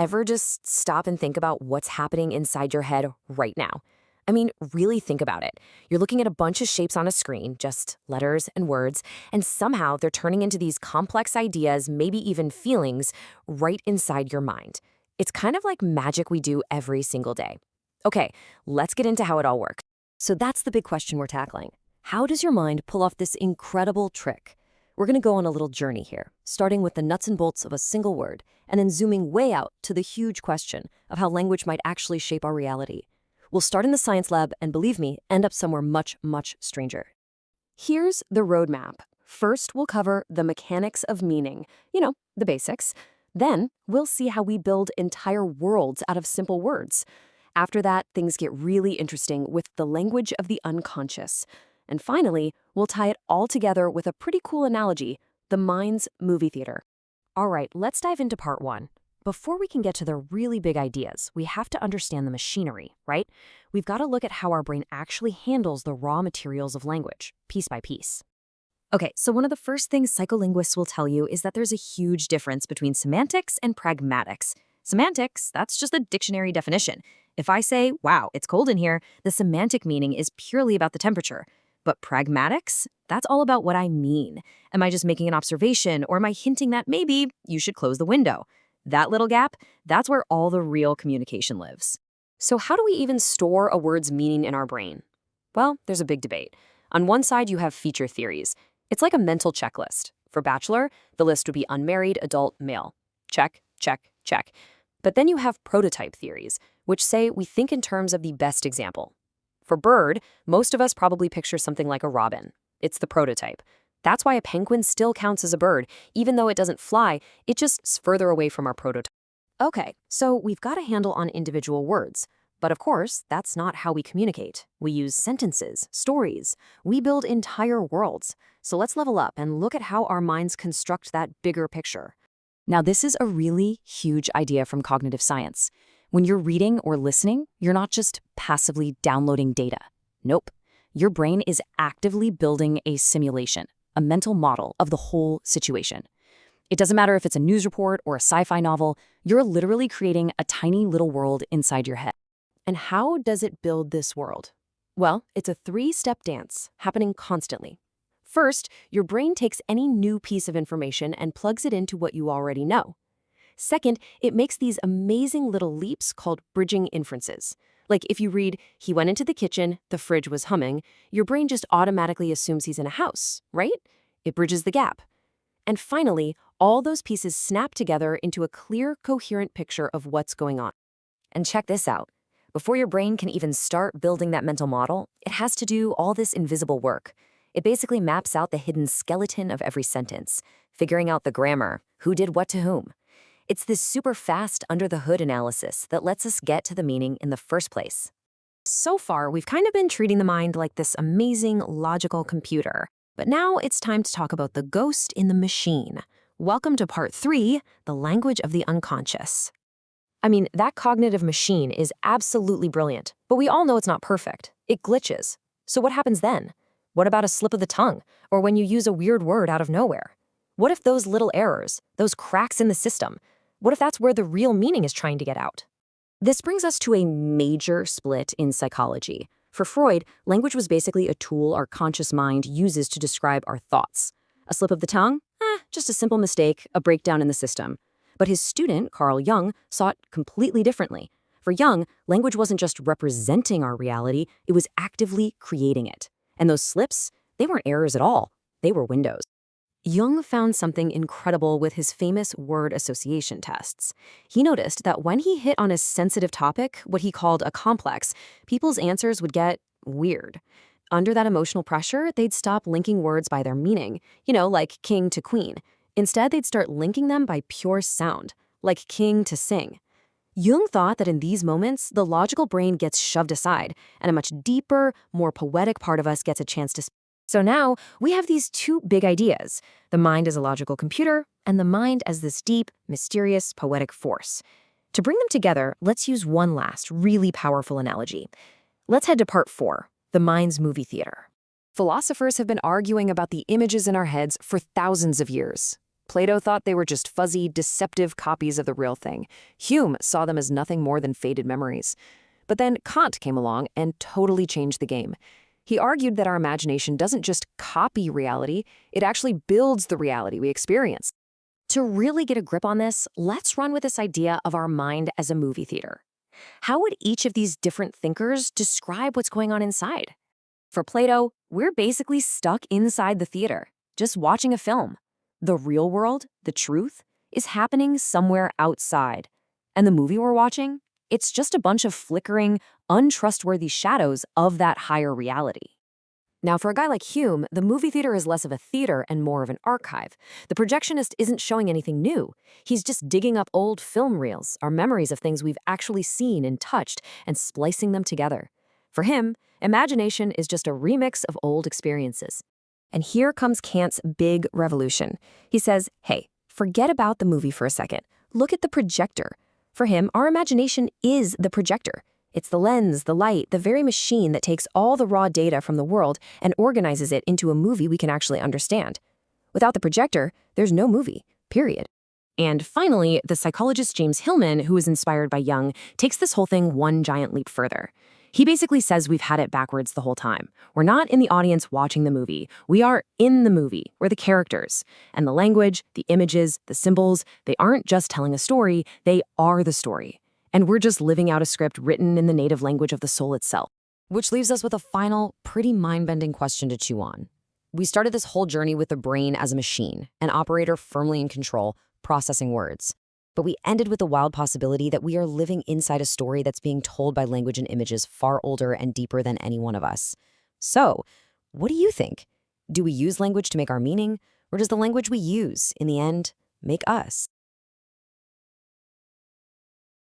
Ever just stop and think about what's happening inside your head right now? I mean, really think about it. You're looking at a bunch of shapes on a screen, just letters and words, and somehow they're turning into these complex ideas, maybe even feelings, right inside your mind. It's kind of like magic we do every single day. Okay, let's get into how it all works. So that's the big question we're tackling. How does your mind pull off this incredible trick? We're going to go on a little journey here, starting with the nuts and bolts of a single word, and then zooming way out to the huge question of how language might actually shape our reality. We'll start in the science lab and, believe me, end up somewhere much, much stranger. Here's the roadmap. First, we'll cover the mechanics of meaning, the basics. Then, we'll see how we build entire worlds out of simple words. After that, things get really interesting with the language of the unconscious. And finally, we'll tie it all together with a pretty cool analogy, the mind's movie theater. All right, let's dive into part one. Before we can get to the really big ideas, we have to understand the machinery, right? We've got to look at how our brain actually handles the raw materials of language, piece by piece. Okay, so one of the first things psycholinguists will tell you is that there's a huge difference between semantics and pragmatics. Semantics, that's just a dictionary definition. If I say, wow, it's cold in here, the semantic meaning is purely about the temperature. But pragmatics, that's all about what I mean. Am I just making an observation, or am I hinting that maybe you should close the window? That little gap, that's where all the real communication lives. So how do we even store a word's meaning in our brain? Well, there's a big debate. On one side, you have feature theories. It's like a mental checklist. For bachelor, the list would be unmarried, adult, male. Check, check, check. But then you have prototype theories, which say we think in terms of the best example. For bird, most of us probably picture something like a robin. It's the prototype. That's why a penguin still counts as a bird. Even though it doesn't fly, it just's further away from our prototype. Okay, so we've got a handle on individual words. But of course, that's not how we communicate. We use sentences, stories. We build entire worlds. So let's level up and look at how our minds construct that bigger picture. Now, this is a really huge idea from cognitive science. When you're reading or listening, you're not just passively downloading data. Nope. Your brain is actively building a simulation, a mental model of the whole situation. It doesn't matter if it's a news report or a sci-fi novel, you're literally creating a tiny little world inside your head. And how does it build this world? Well, it's a three-step dance happening constantly. First, your brain takes any new piece of information and plugs it into what you already know. Second, it makes these amazing little leaps called bridging inferences. Like if you read, he went into the kitchen, the fridge was humming, your brain just automatically assumes he's in a house, right? It bridges the gap. And finally, all those pieces snap together into a clear, coherent picture of what's going on. And check this out. Before your brain can even start building that mental model, it has to do all this invisible work. It basically maps out the hidden skeleton of every sentence, figuring out the grammar, who did what to whom. It's this super fast under-the-hood analysis that lets us get to the meaning in the first place. So far, we've kind of been treating the mind like this amazing, logical computer. But now it's time to talk about the ghost in the machine. Welcome to part 3, the language of the unconscious. I mean, that cognitive machine is absolutely brilliant, but we all know it's not perfect. It glitches. So what happens then? What about a slip of the tongue, or when you use a weird word out of nowhere? What if those little errors, those cracks in the system, what if that's where the real meaning is trying to get out? This brings us to a major split in psychology. For Freud, language was basically a tool our conscious mind uses to describe our thoughts. A slip of the tongue? Just a simple mistake, a breakdown in the system. But his student, Carl Jung, saw it completely differently. For Jung, language wasn't just representing our reality, it was actively creating it. And those slips, they weren't errors at all. They were windows. Jung found something incredible with his famous word association tests. He noticed that when he hit on a sensitive topic, what he called a complex, people's answers would get weird. Under that emotional pressure, they'd stop linking words by their meaning, like king to queen. Instead, they'd start linking them by pure sound, like king to sing. Jung thought that in these moments, the logical brain gets shoved aside, and a much deeper, more poetic part of us gets a chance to speak. So now we have these two big ideas, the mind as a logical computer and the mind as this deep, mysterious, poetic force. To bring them together, let's use one last, really powerful analogy. Let's head to part 4, the mind's movie theater. Philosophers have been arguing about the images in our heads for thousands of years. Plato thought they were just fuzzy, deceptive copies of the real thing. Hume saw them as nothing more than faded memories. But then Kant came along and totally changed the game. He argued that our imagination doesn't just copy reality, it actually builds the reality we experience. To really get a grip on this, let's run with this idea of our mind as a movie theater. How would each of these different thinkers describe what's going on inside? For Plato, we're basically stuck inside the theater, just watching a film. The real world, the truth, is happening somewhere outside. And the movie we're watching, it's just a bunch of flickering, untrustworthy shadows of that higher reality. Now, for a guy like Hume, the movie theater is less of a theater and more of an archive. The projectionist isn't showing anything new. He's just digging up old film reels, our memories of things we've actually seen and touched, and splicing them together. For him, imagination is just a remix of old experiences. And here comes Kant's big revolution. He says, hey, forget about the movie for a second. Look at the projector. For him, our imagination is the projector. It's the lens, the light, the very machine that takes all the raw data from the world and organizes it into a movie we can actually understand. Without the projector, there's no movie, period. And finally, the psychologist James Hillman, who was inspired by Jung, takes this whole thing one giant leap further. He basically says we've had it backwards the whole time. We're not in the audience watching the movie. We are in the movie. We're the characters. And the language, the images, the symbols, they aren't just telling a story, they are the story. And we're just living out a script written in the native language of the soul itself. Which leaves us with a final, pretty mind-bending question to chew on. We started this whole journey with the brain as a machine, an operator firmly in control, processing words. But we ended with the wild possibility that we are living inside a story that's being told by language and images far older and deeper than any one of us. So, what do you think? Do we use language to make our meaning, or does the language we use, in the end, make us?